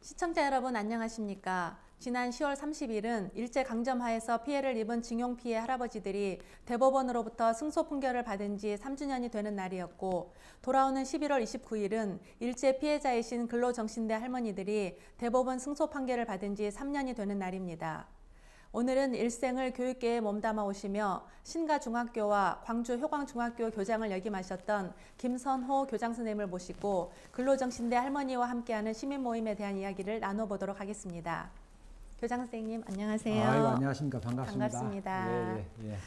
시청자 여러분 안녕하십니까? 지난 10월 30일은 일제강점하에서 피해를 입은 징용피해 할아버지들이 대법원으로부터 승소 판결을 받은 지 3주년이 되는 날이었고, 돌아오는 11월 29일은 일제 피해자이신 근로정신대 할머니들이 대법원 승소 판결을 받은 지 3년이 되는 날입니다. 오늘은 일생을 교육계에 몸담아 오시며 신가중학교와 광주 효광중학교 교장을 역임하셨던 김선호 교장 선생님을 모시고 근로정신대 할머니와 함께하는 시민모임에 대한 이야기를 나눠보도록 하겠습니다. 교장 선생님 안녕하세요. 아유, 안녕하십니까. 반갑습니다. 반갑습니다. 예.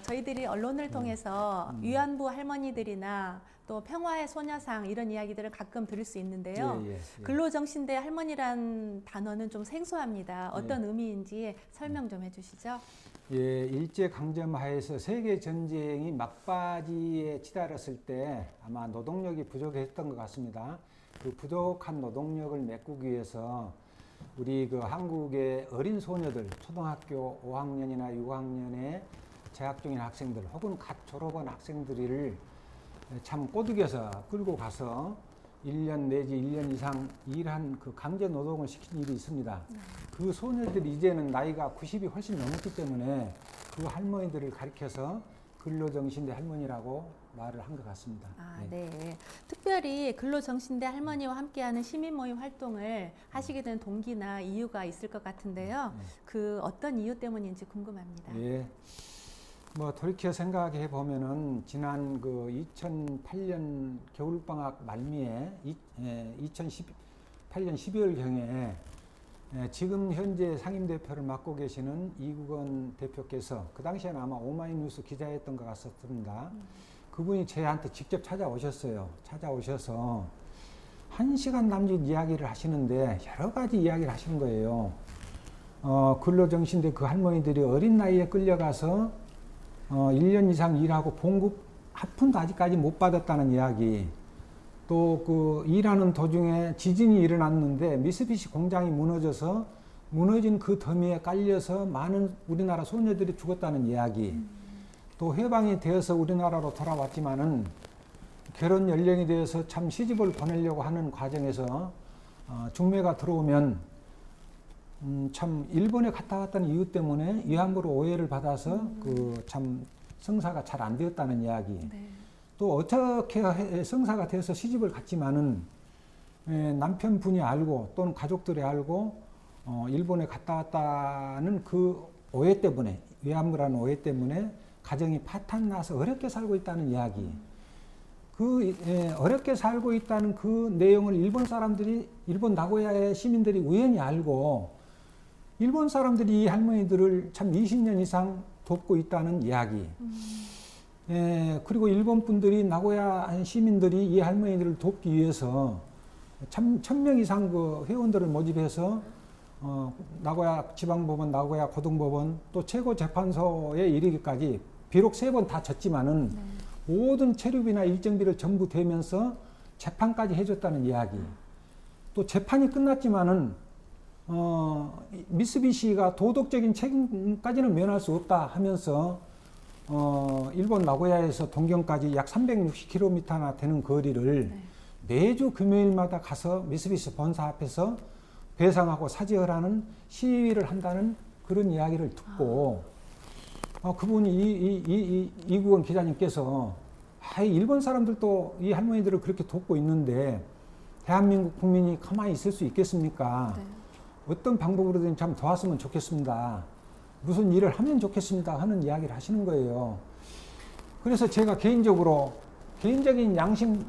저희들이 언론을 통해서 위안부 할머니들이나 또 평화의 소녀상 이런 이야기들을 가끔 들을 수 있는데요. 근로정신대 할머니란 단어는 좀 생소합니다. 어떤 의미인지 설명 좀 해주시죠. 예, 일제강점하에서 세계전쟁이 막바지에 치달았을 때 아마 노동력이 부족했던 것 같습니다. 그 부족한 노동력을 메꾸기 위해서 우리 그 한국의 어린 소녀들, 초등학교 5학년이나 6학년에 재학 중인 학생들 혹은 갓 졸업한 학생들을 참 꼬드겨서 끌고 가서 1년 내지 1년 이상 일한 그 강제 노동을 시킨 일이 있습니다. 그 소녀들이 이제는 나이가 90이 훨씬 넘었기 때문에 그 할머니들을 가리켜서 근로정신대 할머니라고 말을 한 것 같습니다. 네. 특별히 근로정신대 할머니와 함께하는 시민모임 활동을 하시게 된 동기나 이유가 있을 것 같은데요. 그 어떤 이유 때문인지 궁금합니다. 예. 뭐 돌이켜 생각해 보면은 지난 그 2008년 겨울방학 말미에 2018년 12월 경에 지금 현재 상임대표를 맡고 계시는 이국원 대표께서 그 당시에는 아마 오마이뉴스 기자였던 것 같습니다. 그분이 저한테 직접 찾아오셨어요. 찾아오셔서 1시간 남짓 이야기를 하시는데 여러 가지 이야기를 하시는 거예요. 근로정신대 그 할머니들이 어린 나이에 끌려가서 1년 이상 일하고 봉급 한 푼도 아직까지 못 받았다는 이야기, 또 그 일하는 도중에 지진이 일어났는데 미쓰비시 공장이 무너져서 무너진 그 더미에 깔려서 많은 우리나라 소녀들이 죽었다는 이야기, 또 해방이 되어서 우리나라로 돌아왔지만은 결혼 연령이 되어서 참 시집을 보내려고 하는 과정에서 중매가 들어오면 참 일본에 갔다 왔다는 이유 때문에 위안부로 오해를 받아서 그 참 성사가 잘 안 되었다는 이야기. 또 어떻게 성사가 돼서 시집을 갔지만은 남편분이 알고 또는 가족들이 알고 일본에 갔다 왔다는 그 오해 때문에, 위안부라는 오해 때문에 가정이 파탄 나서 어렵게 살고 있다는 이야기. 어렵게 살고 있다는 그 내용을 일본 나고야의 시민들이 우연히 알고 일본 사람들이 이 할머니들을 참 20년 이상 돕고 있다는 이야기. 그리고 일본 분들이 나고야 시민들이 이 할머니들을 돕기 위해서 참 1000명 이상 그 회원들을 모집해서 나고야 지방법원, 나고야 고등법원, 또 최고재판소에 이르기까지 비록 3번 다 졌지만은 모든 체류비나 일정비를 전부 대면서 재판까지 해줬다는 이야기. 또 재판이 끝났지만은 미쓰비시가 도덕적인 책임까지는 면할 수 없다 하면서 일본 나고야에서 동경까지 약 360km나 되는 거리를 매주 금요일마다 가서 미쓰비시 본사 앞에서 배상하고 사죄하라는 시위를 한다는 그런 이야기를 듣고 그분이 이국원 기자님께서 일본 사람들도 이 할머니들을 그렇게 돕고 있는데 대한민국 국민이 가만히 있을 수 있겠습니까? 어떤 방법으로든 참 도왔으면 좋겠습니다. 무슨 일을 하면 좋겠습니다 하는 이야기를 하시는 거예요. 그래서 제가 개인적인 양심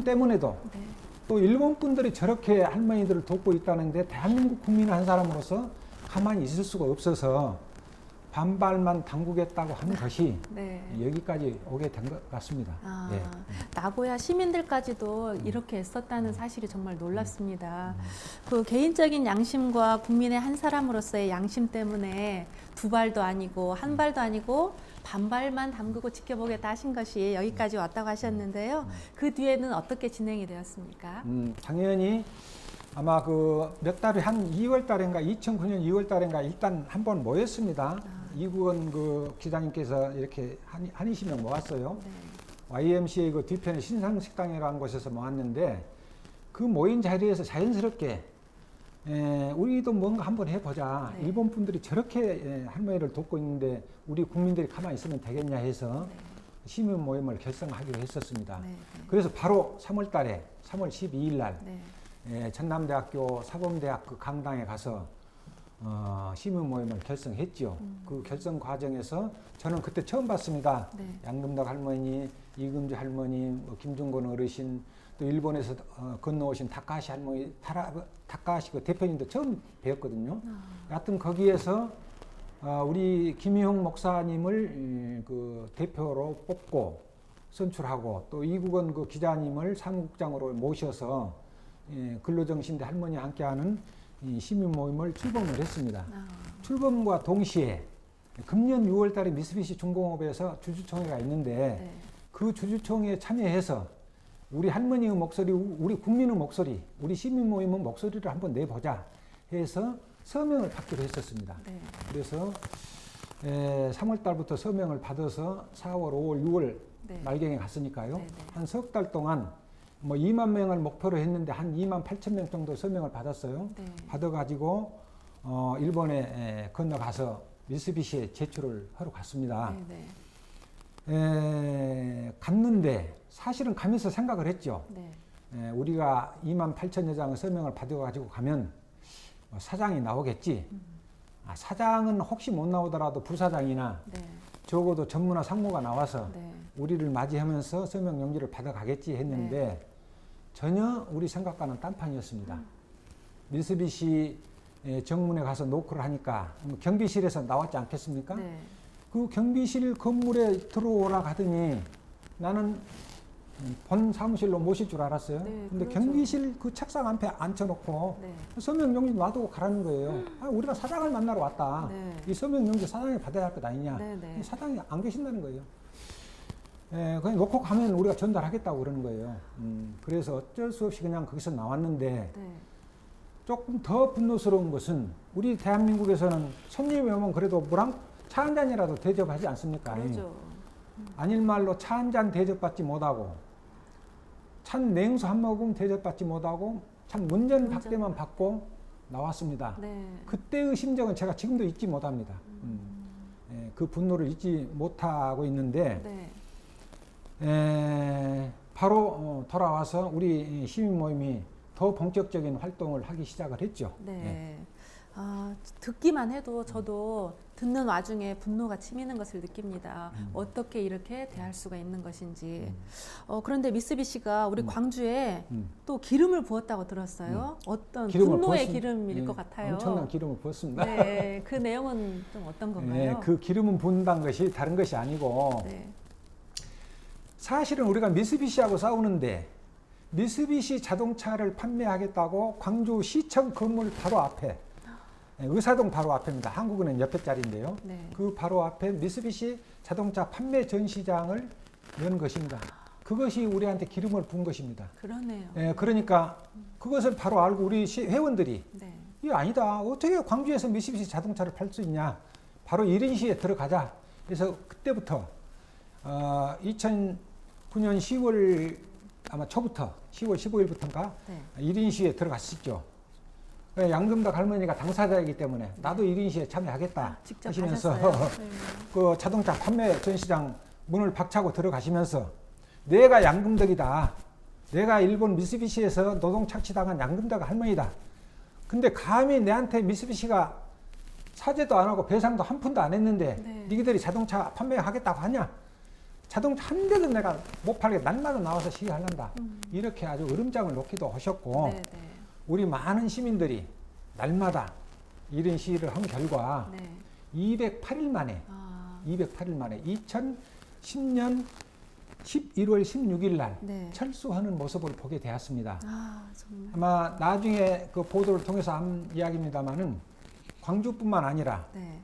때문에도 또 일본 분들이 저렇게 할머니들을 돕고 있다는데 대한민국 국민 한 사람으로서 가만히 있을 수가 없어서 반발만 당구겠다고 하는 것이 여기까지 오게 된 것 같습니다. 나고야 시민들까지도 이렇게 애썼다는 사실이 정말 놀랍습니다. 그 개인적인 양심과 국민의 한 사람으로서의 양심 때문에 두 발도 아니고 한 발도 아니고 반발만 담그고 지켜보겠다 하신 것이 여기까지 왔다고 하셨는데요. 그 뒤에는 어떻게 진행이 되었습니까? 당연히 아마 그 몇 달에 한 2월 달인가 2009년 2월 달인가 일단 한번 모였습니다. 이국원 그 기자님께서 이렇게 한 20명 모았어요. YMCA 그 뒤편에 신상식당이라는 곳에서 모았는데 그 그 모인 자리에서 자연스럽게 우리도 뭔가 한번 해보자. 네. 일본 분들이 저렇게 할머니를 돕고 있는데 우리 국민들이 가만히 있으면 되겠냐 해서 네. 시민 모임을 결성하기로 했었습니다. 네. 네. 그래서 바로 3월 달에 3월 12일 날 네. 전남대학교 사범대학 그 강당에 가서 시민 모임을 결성했죠. 그 결성 과정에서 저는 그때 처음 봤습니다. 네. 양금덕 할머니, 이금주 할머니, 뭐 김중곤 어르신, 또 일본에서 건너오신 다카시 할머니, 다카시 그 대표님도 처음 뵈었거든요. 여하튼 거기에서 우리 김희홍 목사님을 그 대표로 뽑고 선출하고 또 이국원 그 기자님을 사무국장으로 모셔서 근로정신대 할머니와 함께하는 이 시민 모임을 출범을 했습니다. 출범과 동시에 금년 6월 달에 미쓰비시 중공업에서 주주총회가 있는데 네. 그 주주총회에 참여해서 우리 할머니의 목소리, 우리 국민의 목소리, 우리 시민 모임의 목소리를 한번 내보자 해서 서명을 받기로 했었습니다. 네. 그래서 3월 달부터 서명을 받아서 4월, 5월, 6월 네. 말경에 갔으니까요. 네, 네. 한 석 달 동안 뭐 2만 명을 목표로 했는데 한 2만 8천 명 정도 서명을 받았어요. 네. 받아가지고 일본에 건너가서 미쓰비시에 제출을 하러 갔습니다. 네. 네. 갔는데 사실은 가면서 생각을 했죠. 네. 우리가 2만 8천여 장의 서명을 받아가지고 가면 사장이 나오겠지. 사장은 혹시 못 나오더라도 부사장이나 네. 적어도 전무나 상무가 나와서 네. 우리를 맞이하면서 서명 용지를 받아가겠지 했는데 전혀 우리 생각과는 딴판이었습니다. 미쓰비시 정문에 가서 노크를 하니까 경비실에서 나왔지 않겠습니까? 네. 그 경비실 건물에 들어오라 하더니 나는 본 사무실로 모실 줄 알았어요. 네, 근데 그렇죠. 경비실 그 책상 앞에 앉혀놓고 네. 서명 용지 놔두고 가라는 거예요. 우리가 사장을 만나러 왔다. 네. 이 서명 용지 사장이 받아야 할 것 아니냐. 네, 네. 사장이 안 계신다는 거예요. 그냥 놓고 가면 우리가 전달하겠다고 그러는 거예요. 그래서 어쩔 수 없이 그냥 거기서 나왔는데 네. 조금 더 분노스러운 것은 우리 대한민국에서는 손님이 오면 그래도 물랑 차 한 잔이라도 대접하지 않습니까? 그러죠. 아닐 말로 차 한 잔 대접받지 못하고 찬 냉수 한 모금 대접받지 못하고 참 문전박대만 받고 나왔습니다. 네. 그때의 심정은 제가 지금도 잊지 못합니다. 그 분노를 잊지 못하고 있는데 네. 바로 돌아와서 우리 시민 모임이 더 본격적인 활동을 하기 시작을 했죠. 네. 듣기만 해도 저도 듣는 와중에 분노가 치미는 것을 느낍니다. 어떻게 이렇게 대할 수가 있는 것인지. 그런데 미쓰비시가 우리 광주에 또 기름을 부었다고 들었어요. 어떤 분노의 기름일 것 같아요. 엄청난 기름을 부었습니다. 네, 그 내용은 좀 어떤 건가요? 그 기름은 부은다는 것이 다른 것이 아니고 네. 사실은 우리가 미쓰비시하고 싸우는데 미쓰비시 자동차를 판매하겠다고 광주시청 건물 바로 앞에 의사동 바로 앞입니다. 한국은행 옆에 자리인데요. 네. 그 바로 앞에 미쓰비시 자동차 판매 전시장을 연 것입니다. 그것이 우리한테 기름을 부은 것입니다. 그러네요. 그러니까 그것을 바로 알고 우리 회원들이 네. 이거 아니다. 어떻게 광주에서 미쓰비시 자동차를 팔 수 있냐. 바로 1인 시에 들어가자. 그래서 그때부터 2009년 10월 아마 초부터 10월 15일부터인가 네. 1인 시에 들어갔었죠. 양금덕 할머니가 당사자이기 때문에 나도 1인 시에 참여하겠다 직접 하시면서 가셨어요? 네. 그 자동차 판매 전시장 문을 박차고 들어가시면서 내가 양금덕이다. 내가 일본 미쓰비시에서 노동 착취당한 양금덕 할머니다. 근데 감히 내한테 미쓰비시가 사죄도 안 하고 배상도 한 푼도 안 했는데 네. 니들이 자동차 판매하겠다고 하냐? 자동차 한 대도 내가 못 팔게 날마다 나와서 시위하란다. 이렇게 아주 으름장을 놓기도 하셨고 네, 네. 우리 많은 시민들이 날마다 이런 시위를 한 결과 네. 208일 만에 2010년 11월 16일 날 네. 철수하는 모습을 보게 되었습니다. 정말. 아마 나중에 그 보도를 통해서 한 이야기입니다만은 광주뿐만 아니라 네.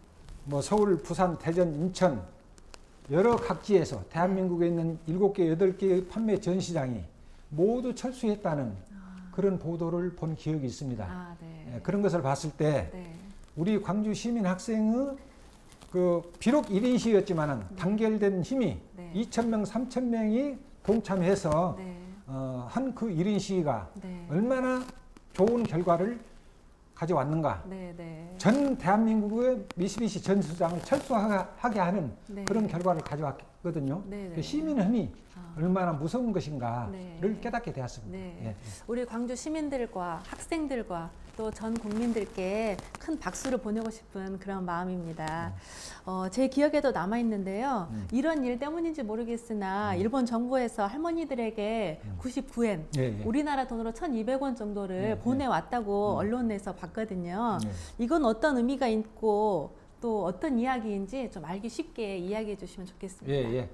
뭐 서울, 부산, 대전, 인천 여러 각지에서 대한민국에 있는 7개, 8개의 판매 전시장이 모두 철수했다는 그런 보도를 본 기억이 있습니다. 네. 그런 것을 봤을 때 네. 우리 광주 시민 학생의 그 비록 1인 시였지만은 단결된 힘이 네. 2,000명, 3,000명이 동참해서 네. 한 그 이른 시기가 네. 얼마나 좋은 결과를 가져왔는가. 네, 네. 전 대한민국의 미쓰비시 전 수장을 철수하게 하는 네. 그런 결과를 가져왔거든요. 네, 네. 그 시민의 힘이 아. 얼마나 무서운 것인가를 네. 깨닫게 되었습니다. 네. 예. 우리 광주 시민들과 학생들과 또 전 국민들께 큰 박수를 보내고 싶은 그런 마음입니다. 제 기억에도 남아 있는데요. 이런 일 때문인지 모르겠으나 일본 정부에서 할머니들에게 99엔, 예, 예. 우리나라 돈으로 1,200원 정도를 예, 예. 보내왔다고 언론에서 봤거든요. 예. 이건 어떤 의미가 있고 또 어떤 이야기인지 좀 알기 쉽게 이야기해 주시면 좋겠습니다. 예, 예.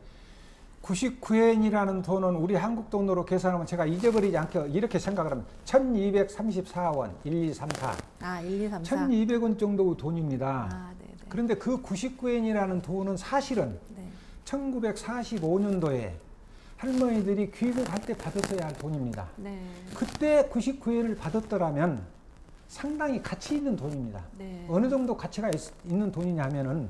99엔이라는 돈은 우리 한국 돈으로 계산하면 제가 잊어버리지 않게 이렇게 생각을 합니다. 1234원, 1, 2, 3, 4. 아, 1, 2, 3, 4. 1200원 정도의 돈입니다. 아, 네, 네. 그런데 그 99엔이라는 돈은 사실은 네. 1945년도에 할머니들이 귀국할 때 받았어야 할 돈입니다. 네. 그때 99엔을 받았더라면 상당히 가치 있는 돈입니다. 네. 어느 정도 가치가 있는 돈이냐면은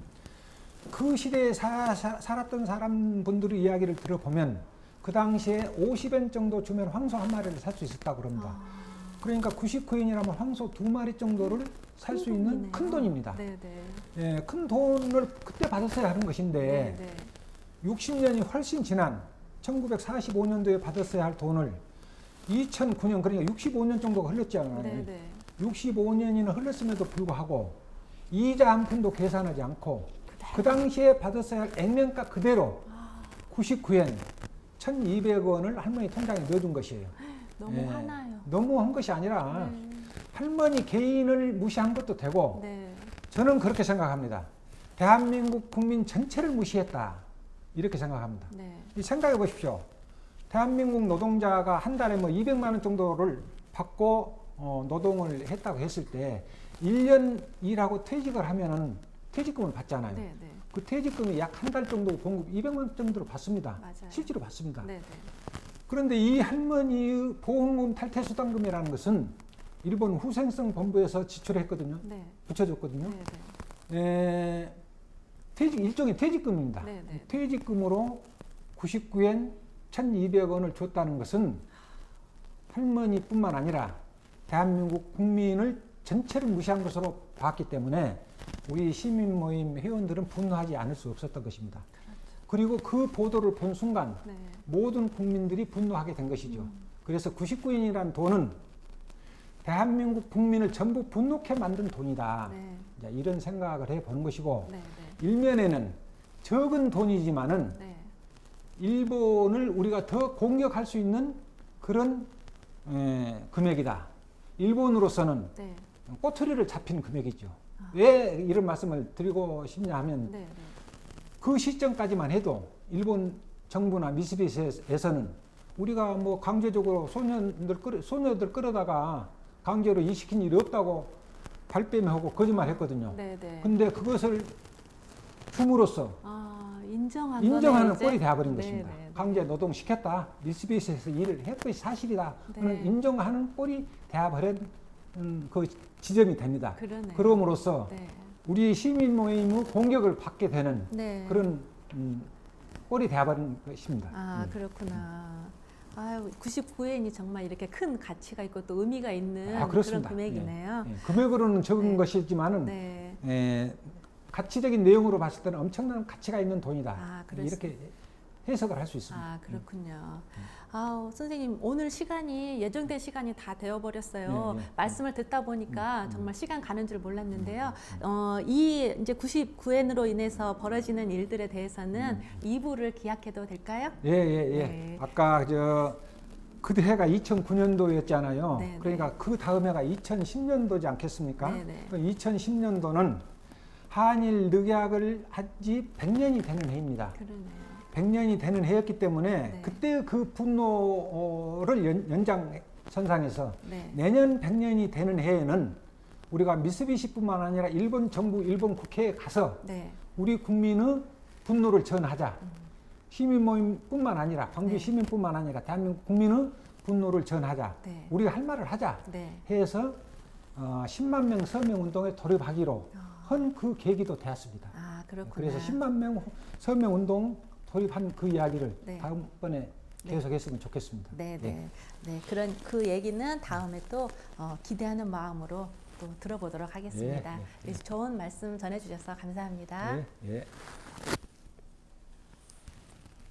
그 시대에 살았던 사람분들의 이야기를 들어보면 그 당시에 50엔 정도 주면 황소 한 마리를 살 수 있었다고 그럽니다. 그러니까 99엔이라면 황소 2마리 정도를 살 수 있는 돈이네요. 큰 돈입니다. 네, 네. 예, 큰 돈을 그때 받았어야 하는 것인데 네, 네. 60년이 훨씬 지난 1945년도에 받았어야 할 돈을 2009년 그러니까 65년 정도가 흘렀잖아요. 네, 네. 65년이나 흘렀음에도 불구하고 이자 한 푼도 계산하지 않고 그 당시에 받았어야 할 액면가 그대로 99엔 1,200원을 할머니 통장에 넣어둔 것이에요. 너무 예, 화나요. 너무한 것이 아니라 네. 할머니 개인을 무시한 것도 되고 네. 저는 그렇게 생각합니다. 대한민국 국민 전체를 무시했다. 이렇게 생각합니다. 네. 생각해 보십시오. 대한민국 노동자가 한 달에 뭐 200만 원 정도를 받고 노동을 했다고 했을 때 1년 일하고 퇴직을 하면은 퇴직금을 받잖아요. 네, 네. 그 퇴직금이 약 한 달 정도 공급 200만 원 정도로 받습니다. 맞아요. 실제로 받습니다. 네, 네. 그런데 이 할머니의 보험금 탈퇴수당금이라는 것은 일본 후생성 본부에서 지출했거든요. 네. 붙여줬거든요. 네, 네. 일종의 퇴직금입니다. 네, 네. 퇴직금으로 99엔 1,200원을 줬다는 것은 할머니뿐만 아니라 대한민국 국민을 전체를 무시한 것으로 봤기 때문에 우리 시민 모임 회원들은 분노하지 않을 수 없었던 것입니다. 그리고 그 보도를 본 순간 네. 모든 국민들이 분노하게 된 것이죠. 그래서 99엔이라는 돈은 대한민국 국민을 전부 분노케 만든 돈이다. 네. 이제 이런 생각을 해보는 것이고 네, 일면에는 적은 돈이지만은 네. 일본을 우리가 더 공격할 수 있는 그런 금액이다. 일본으로서는 네. 꼬투리를 잡힌 금액이죠. 왜 이런 말씀을 드리고 싶냐 하면 네, 네. 그 시점까지만 해도 일본 정부나 미쓰비시에서는 우리가 뭐 강제적으로 소녀들 끌어다가 강제로 이식시킨 일이 없다고 발뺌하고 거짓말했거든요. 네, 네. 근데 그것을 줌으로써 인정하는 꼴이 되어버린 네, 것입니다. 네, 네. 강제 노동시켰다. 미쓰비시에서 일을 했것이 사실이다. 네. 인정하는 꼴이 되어버린 그 지점이 됩니다. 그러네요. 그럼으로써 네. 우리 시민 모임의 공격을 받게 되는 네. 그런 꼴이 되어버린 것입니다. 아, 그렇구나. 아유, 99엔이 정말 이렇게 큰 가치가 있고 또 의미가 있는 그런 그렇습니다. 금액이네요. 예. 금액으로는 적은 네. 것이지만은 네. 가치적인 내용으로 봤을 때는 엄청난 가치가 있는 돈이다. 아, 그렇습니다. 이렇게 해석을 할 수 있습니다. 아, 그렇군요. 아우, 선생님, 오늘 시간이 예정된 시간이 다 되어버렸어요. 네, 네. 말씀을 듣다 보니까 정말 시간 가는 줄 몰랐는데요. 이 이제 99엔으로 인해서 벌어지는 일들에 대해서는 2부를 기약해도 될까요? 예. 네. 아까 그 해가 2009년도였잖아요. 네, 그러니까 그 다음 해가 2010년도지 않겠습니까? 네, 네. 2010년도는 한일 늑약을 한지 100년이 되는 해입니다. 그러네요. 100년이 되는 해였기 때문에 네. 그때 그 분노를 연장선상에서 네. 내년 100년이 되는 해에는 우리가 미쓰비시뿐만 아니라 일본 정부, 일본 국회에 가서 네. 우리 국민의 분노를 전하자. 시민 모임뿐만 아니라 광주 네. 시민뿐만 아니라 대한민국 국민의 분노를 전하자. 네. 우리가 할 말을 하자. 네. 해서 10만 명 서명 운동에 돌입하기로 한 그 계기도 되었습니다. 아, 그렇구나. 그래서 10만 명 서명 운동 돌입한 그 이야기를 네. 다음번에 계속했으면 좋겠습니다. 네, 예. 네, 네. 그런 그 얘기는 다음에 또 기대하는 마음으로 또 들어보도록 하겠습니다. 예, 예, 예. 좋은 말씀 전해주셔서 감사합니다. 예, 예.